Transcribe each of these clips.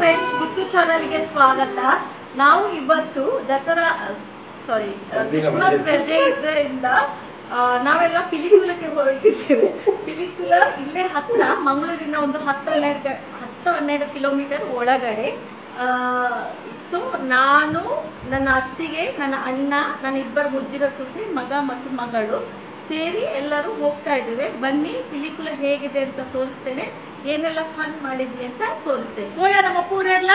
Friends, ಮುತ್ತು ಚಾನಲ್ಗೆ ಸ್ವಾಗತ. ನಾವು ಇವತ್ತು ದಸರಾ ಕ್ರಿಸ್ಮಸ್ ರಜೆ ಇದರಿಂದ ನಾವೆಲ್ಲ ಪಿಲಿಕುಲಕ್ಕೆ ಹೊರಟಿದ್ದೇವೆ. ಪಿಲಿಕುಲ ಇಲ್ಲೇ ಹತ್ರ, ಮಂಗಳೂರಿನ ಒಂದು 10-12 ಕಿಲೋಮೀಟರ್ ಒಳಗಡೆ. ಸೊ ನಾನು, ನನ್ನ ಅತ್ತಿಗೆ, ನನ್ನ ಅಣ್ಣ, ನನ್ನ ಇಬ್ಬರು ಮುದ್ದಿನ ಸೊಸೆ, ಮಗ ಮತ್ತು ಮಗಳು ಸೇರಿ ಎಲ್ಲರೂ ಹೋಗ್ತಾ ಇದ್ದೇವೆ. ಬನ್ನಿ, ಪಿಲಿಕುಲ ಹೇಗಿದೆ ಅಂತ ತೋರಿಸ್ತೇನೆ, ಏನೆಲ್ಲ ಫನ್ ಮಾಡಿದ್ವಿ ಅಂತ ತೋರಿಸ್ತೇನೆ. ಹೋಯ ನಮ್ಮ ಪೂರೆಲ್ಲ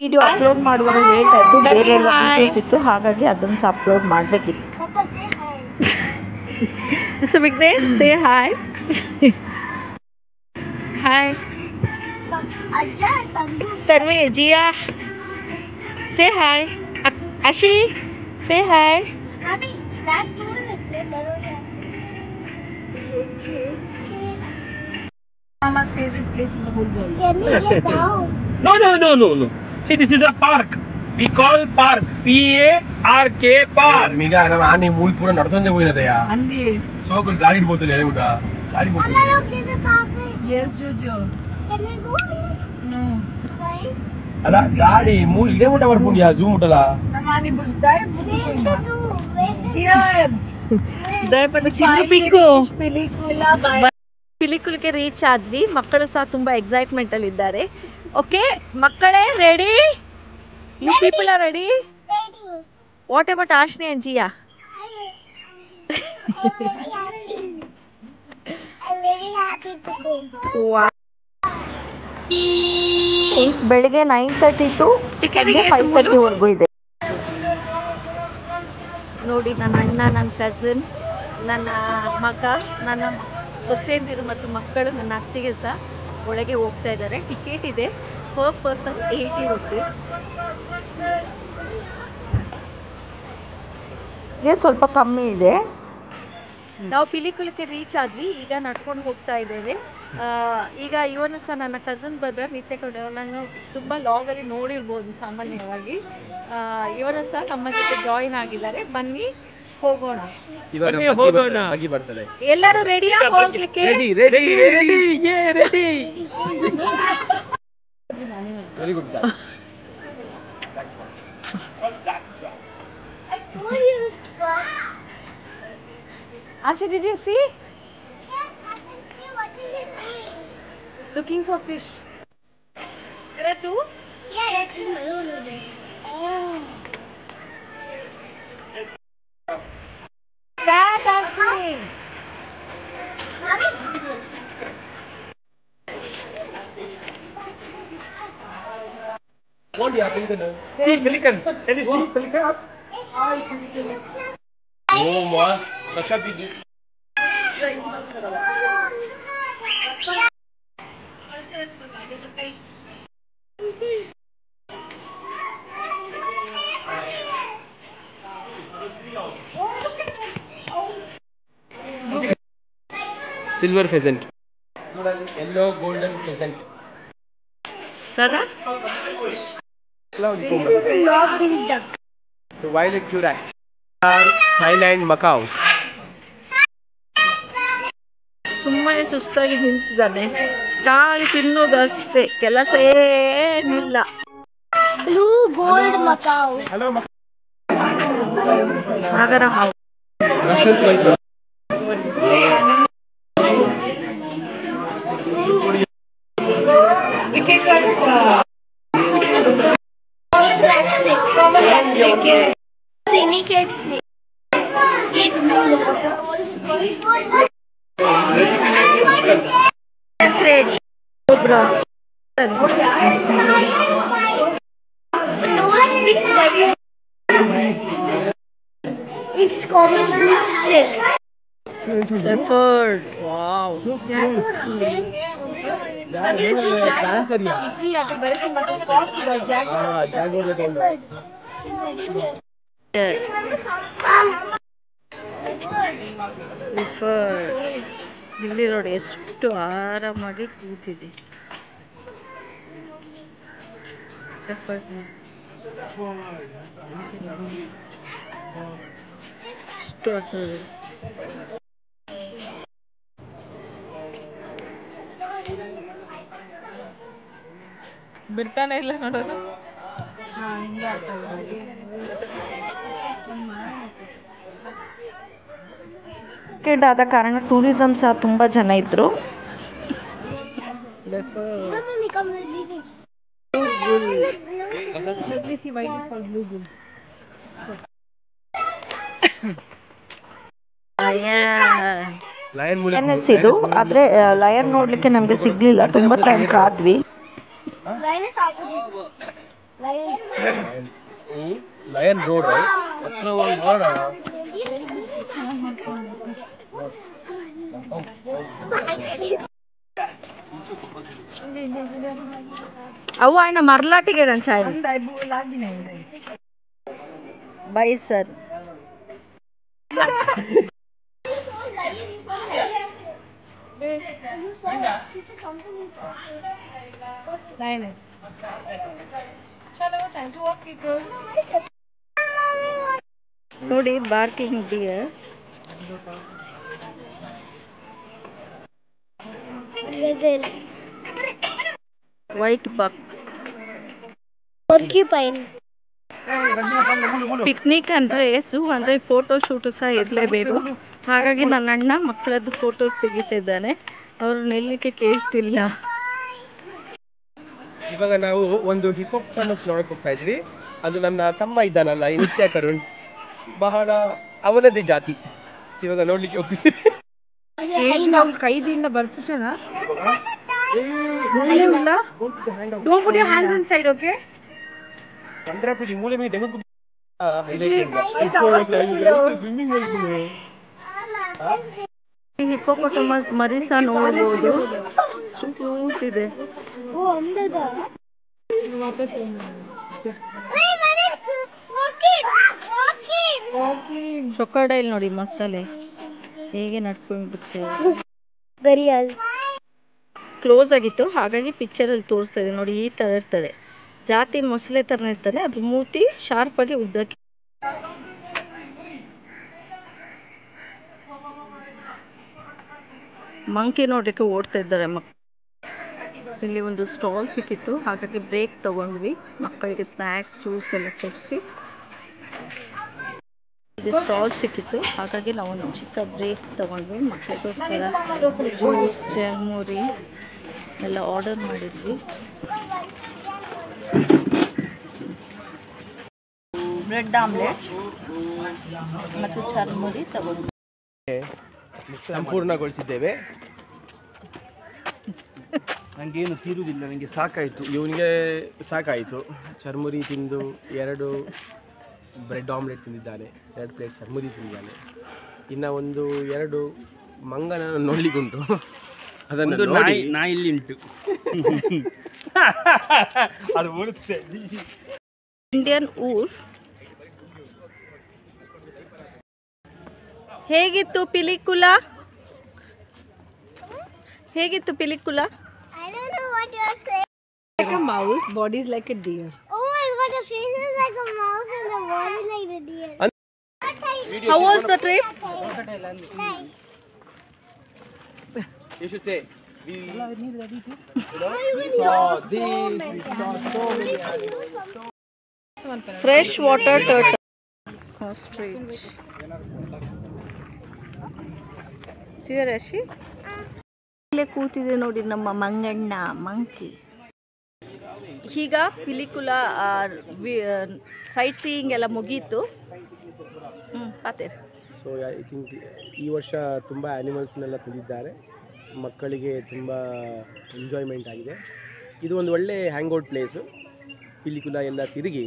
ವಿಡಿಯೋ ಅಪ್ಲೋಡ್ ಮಾಡುವಾಗ ಲೇಟ್ ಆಯಿತು, ಬೇರೆ ಎಲ್ಲ ವೀಡಿಯೋಸ್ ಇತ್ತು, ಹಾಗಾಗಿ ಅದನ್ನು ಸಹ ಅಪ್ಲೋಡ್ ಮಾಡಬೇಕಿತ್ತು. Mr. Vignesh, say hi. Hi. Tanvi, Jia, say hi. Ashi, say hi. Mama's favorite place in the whole world. Can we get down? No. See, this is a park. We call park. P-A-R-K, park. मीगा ना आने मूल पूरा नड़तंजे हुए ना दया. Andy. So कुछ गाड़ी बोलते ले रहे मुझा. गाड़ी बोलते. Mama, look, there's a park. Yes, Jojo. Can we go? No. Why? अला गाड़ी मूल इधे मुझा वर्पुन या zoom मुझला. Namani budai Where's the zoo? Where's the Here. ದಯಪಟ್ಟು ಚಿನ್ನು ಪಿಕ್ಕು ಪಿಲಿಕುಲ್ಗೆ ರೀಚ್ ಆದ್ವಿ. ಮಕ್ಕಳು ಸಹ ತುಂಬಾ ಎಕ್ಸೈಟ್ಮೆಂಟ್ ಅಲ್ಲಿ ಇದ್ದಾರೆ. ಓಕೆ ಮಕ್ಕಳೇ, ready? You people are ready? What about Ashni and Jiya? I'm very happy to go. ಬೆಳಿಗ್ಗೆ 9:30 to ಸಂಜೆ 5:30 ವರೆಗೂ ಇದೆ. ನೋಡಿ, ನನ್ನ ಅಣ್ಣ, ನನ್ನ ಕಸಿನ್, ನನ್ನ ಮಗ, ನನ್ನ ಸೊಸೆಯಂದಿರು ಮತ್ತು ಮಕ್ಕಳು, ನನ್ನ ಅತ್ತಿಗೆ ಸಹ ಒಳಗೆ ಹೋಗ್ತಾ ಇದ್ದಾರೆ. ಟಿಕೆಟ್ ಇದೆ ಪರ್ ಪರ್ಸನ್ 80 rupees. ಇದೆ ಸ್ವಲ್ಪ ಕಮ್ಮಿ ಇದೆ. ನಾವು ಪಿಲಿಕುಲಕ್ಕೆ ರೀಚ್ ಆದ್ವಿ. ಈಗ ನಡ್ಕೊಂಡು ಹೋಗ್ತಾ ಇದ್ದೇವೆ. ಈಗ ಇವನು ಸಹ ನನ್ನ ಕಸಿನ್ ಬ್ರದರ್ ನಿತ್ಯ ಕೊಂಡು, ನಾನು ತುಂಬ ಲಾಗಲ್ಲಿ ನೋಡಿರ್ಬೋದು ಸಾಮಾನ್ಯವಾಗಿ. ಇವನು ಸಹ ನಮ್ಮ ಜೊತೆ ಜಾಯಿನ್ ಆಗಿದ್ದಾರೆ. ಬನ್ನಿ ಹೋಗೋಣ. आगे बढ़ते रहे. ಎಲ್ಲರೂ ರೆಡಿಯಾ ಹೋಗ್ಲಿಕ್ಕೆ? Ready. Yeah, ready. Very good. I told you it's fun. Asha, did you see? Yes, I can see what is it doing. Looking for fish. There are two? Yeah, that's in my own way. Cat, Ashley. What you happy to know? See, pelican. Can you see pelican? Oh, wow. Such a big. Silver pheasant. Yellow golden pheasant. Sada? Cloud This is a long-billed duck. The violet Jurak. Thailand Macau. ಸುಮ್ಮನೆ ಸುಸ್ತಾಗಿ ನಿಂತಿದ್ದಾನೆ. ಖಾಲಿ ತಿನ್ನೋದು ಅಷ್ಟೇ, ಕೆಲಸ ಏನಿಲ್ಲ. Blue gold Macau. Hello, ನಾಗರ ಹಾವು. Russians like that. Black snake. Syndicate snake. Cobra. It's common blue snake. Leopard. Wow. ಇಲ್ಲಿ ನೋಡಿ ಎಷ್ಟು ಆರಾಮಾಗಿ ಕೂತಿದೆ. ಎಷ್ಟು ಬಿಡ್ತಾನೆ ಇಲ್ಲ ನೋಡೋದು. ವೀಕೆಂಡ್ ಆದ ಕಾರಣ ಟೂರಿಸಂ ಸಹ ತುಂಬ ಜನ ಇದ್ದರು. ಇದು ಆದರೆ ಲಯನ್ ನೋಡಲಿಕ್ಕೆ ನಮಗೆ ಸಿಗಲಿಲ್ಲ, ತುಂಬ ಟೈಮ್ ಕಾದ್ವಿ. ಲಯನ್ ರೋಡ್ ಅವು ఆయన మరలాటిగే రంచాయి బై సార్. ನೋಡಿ ಬಾರ್ಕಿಂಗ್ ಡಿಯರ್. ವೈಟ್ ಬಕ್. ಪಿಕ್ನಿಕ್ ಅಂದರೆ ಅಂದರೆ ಫೋಟೋ ಶೂಟು ಸಹ ಇರಲೇಬೇಕು. ಹಾಗಾಗಿ ನನ್ನ ಅಣ್ಣ ಮಕ್ಕಳದ್ದು ಫೋಟೋಸ್ ತೆಗಿತಿದ್ದಾನೆ, ಅವರು ನಿಲ್ಲಕ್ಕೆ ಕೇಳ್ತಿಲ್ಲ. ಇವಾಗ ನಾವು ಒಂದು ಹಿಪೋಪೊಟಮಸ್ ನೋಡಕ್ ಹೋಗ್ತಾ ಇದ್ವಿ. ಅದು ನನ್ನ ತಮ್ಮ ಇದ್ದಾನಲ್ಲ, ಈ ನಿತ್ಯ ಕರುಣ್, ಬಹಳ ಅವನದೇ ಜಾತಿ. ಇವಾಗ ನೋಡ್ಲಿಕ್ಕೆ ಹೋಗ್ತೀವಿ. ಕೈದಿಂದ ಬರ್ತಿಸೋಣ. ಮೂಲೆ ಮೇಲೆ ಹಿಪೋಪೊಟಮಸ್ ಮರಿ ಸಹ ನೋಡ್ಬೋದು, ಕ್ಯೂಟ್ ಇದೆ. ಕ್ರೊಕೊಡೈಲ್ ನೋಡಿ ಮಸಾಲೆ ಹೇಗೆ ನಡ್ಕೊಂಡು ಬಿಡ್ತೇವೆ. ಕ್ಲೋಸ್ ಆಗಿತ್ತು, ಹಾಗಾಗಿ ಪಿಕ್ಚರಲ್ಲಿ ತೋರಿಸ್ತಾ ಇದೆ ನೋಡಿ. ಈ ಥರ ಇರ್ತದೆ, ಜಾತಿ ಮೊಸಳೆ ಥರ ಇರ್ತದೆ, ಅದು ಮೂತಿ ಶಾರ್ಪಾಗಿ ಉದ್ದಕ್ಕೆ. ಮಂಕಿ ನೋಡಲಿಕ್ಕೆ ಓಡ್ತಾ ಇದ್ದಾರೆ ಮಕ್ಕಳು. ಇಲ್ಲಿ ಒಂದು ಸ್ಟಾಲ್ ಸಿಕ್ಕಿತ್ತು, ಹಾಗಾಗಿ ಬ್ರೇಕ್ ತಗೊಂಡ್ವಿ. ಮಕ್ಕಳಿಗೆ ಸ್ನ್ಯಾಕ್ಸ್ ಜ್ಯೂಸ್ ಎಲ್ಲ ಕೊಡಿಸಿ ಇಲ್ಲಿ ಸ್ಟಾಲ್ ಸಿಕ್ಕಿತ್ತು, ಹಾಗಾಗಿ ನಾವು ಒಂದು ಚಿಕ್ಕ ಬ್ರೇಕ್ ತಗೊಂಡ್ವಿ. ಮಕ್ಕಳಿಗೋಸ್ಕರ ಜ್ಯೂಸ್, ಚರ್ಮುರಿ ಎಲ್ಲ ಆರ್ಡರ್ ಮಾಡಿದ್ವಿ. ಬ್ರೆಡ್ ಆಮ್ಲೆಟ್ ಮತ್ತು ಚರ್ಮುರಿ ತಗೊಂಡ್ವಿ. ಸಂಪೂರ್ಣಗೊಳಿಸಿದ್ದೇವೆ. ನನಗೇನು ತೀರುವುದಿಲ್ಲ, ನನಗೆ ಸಾಕಾಯಿತು. ಇವನಿಗೆ ಸಾಕಾಯಿತು. ಚರ್ಮುರಿ ತಿಂದು 2 ಬ್ರೆಡ್ ಆಮ್ಲೆಟ್ ತಿಂದಿದ್ದಾನೆ, 2 ಪ್ಲೇಟ್ ಚರ್ಮುರಿ ತಿಂದಿದ್ದಾನೆ. ಇನ್ನು 1-2 ಮಂಗನ ನೋಡ್ಲಿಕ್ಕುಂಟು, ಅದನ್ನು ನಾ ಇಲ್ಲಿ ಉಂಟು. ಅದು ಬರುತ್ತೆ. ಇಂಡಿಯನ್ ಊರ್. ಹೇಗಿತ್ತು ಪಿಲಿಕುಲಾ? ಹೇಗಿತ್ತು ಪಿಲಿಕುಲಾ? I don't know what you're saying. Like a mouse, body is like a deer. Oh my god, the face is like a mouse and the body like the deer. How was the trip? Nice. You should say. Fresh water turtle. Ostrich. Rashi ಇಲ್ಲೇ ಕೂತಿದೆ ನೋಡಿ ನಮ್ಮ ಮಂಗಣ್ಣ, monkey. ಈಗ ಪಿಲಿಕುಲಾ site seeing ಎಲ್ಲ ಮುಗೀತು. ಪಾತೇರ್. So I think ಈ ವರ್ಷ ತುಂಬ ಆ್ಯನಿಮಲ್ಸ್ನೆಲ್ಲ ತಂದಿದ್ದಾರೆ. ಮಕ್ಕಳಿಗೆ ತುಂಬ ಎಂಜಾಯ್ಮೆಂಟ್ ಆಗಿದೆ. ಇದು ಒಂದು ಒಳ್ಳೆ ಹ್ಯಾಂಗ್ಔಟ್ ಪ್ಲೇಸು. ಪಿಲಿಕುಲಾ ಎಲ್ಲ ತಿರುಗಿ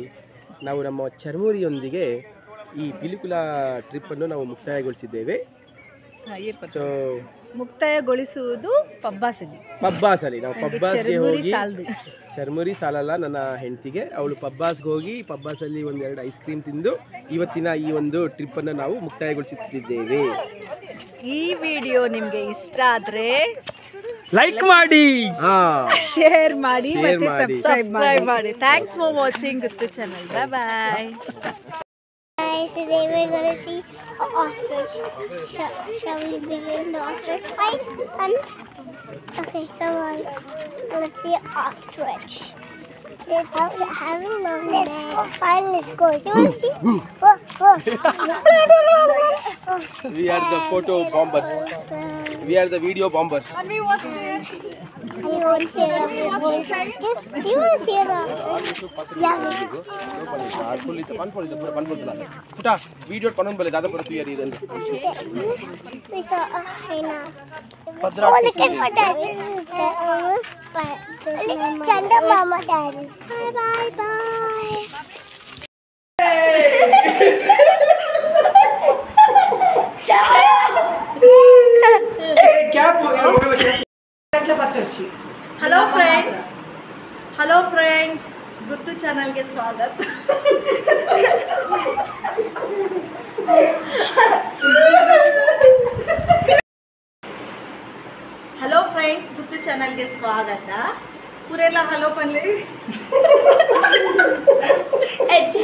ನಾವು ನಮ್ಮ ಚರ್ಮುರಿಯೊಂದಿಗೆ ಈ ಪಿಲಿಕುಲಾ ಟ್ರಿಪ್ಪನ್ನು ನಾವು ಮುಕ್ತಾಯಗೊಳಿಸಿದ್ದೇವೆ. ಸೊ ಮುಕ್ತಾಯಗೊಳಿಸುವುದು ಪಬ್ಬಾಸಲಿ. ನಾವು ಪಬ್ಬಾಸ್ಗೆ ಹೋಗಿ, ಚರ್ಮುರಿ ಸಾಲಲ್ಲ ನನ್ನ ಹೆಂಡತಿಗೆ, ಅವಳು ಪಬ್ಬಾಸ್ಗೆ ಹೋಗಿ ಪಬ್ಬಾಸಲ್ಲಿ 1-2 ಐಸ್ ಕ್ರೀಮ್ ತಿಂದು ಇವತ್ತಿನ ಈ ಒಂದು ಟ್ರಿಪ್ಪನ್ನು ನಾವು ಮುಕ್ತಾಯಗೊಳಿಸುತ್ತಿದ್ದೇವೆ. ಈ ವಿಡಿಯೋ ನಿಮಗೆ ಇಷ್ಟ ಆದರೆ ಲೈಕ್ ಮಾಡಿ, ಶೇರ್ ಮಾಡಿ ಮತ್ತು ಸಬ್ಸ್ಕ್ರೈಬ್ ಮಾಡಿ. Thanks for watching Guttu channel. Bye bye. Guys, today we're gonna see an ostrich. Shall we begin the ostrich fight? And Okay, come on. Let's see ostrich. It has a long neck. Let's go find this ghost. You want to see? We are the photo bombers. We are the video bombers. You want to see it? You want to see it? Yeah. Puta, video panun bale ज़्यादा परतु यार इधर. We saw a hyena. Padra. Oh, look at that. Look, Chanda Mama Daddy. Bye, bye, bye. Hello friends Guddu ಚಾನಲ್ಗೆ ಸ್ವಾಗತ. Hello friends Guddu ಚಾನಲ್ಗೆ ಸ್ವಾಗತ. ಪೂರೆಲ್ಲ hello ಪನ್ಲೆ edit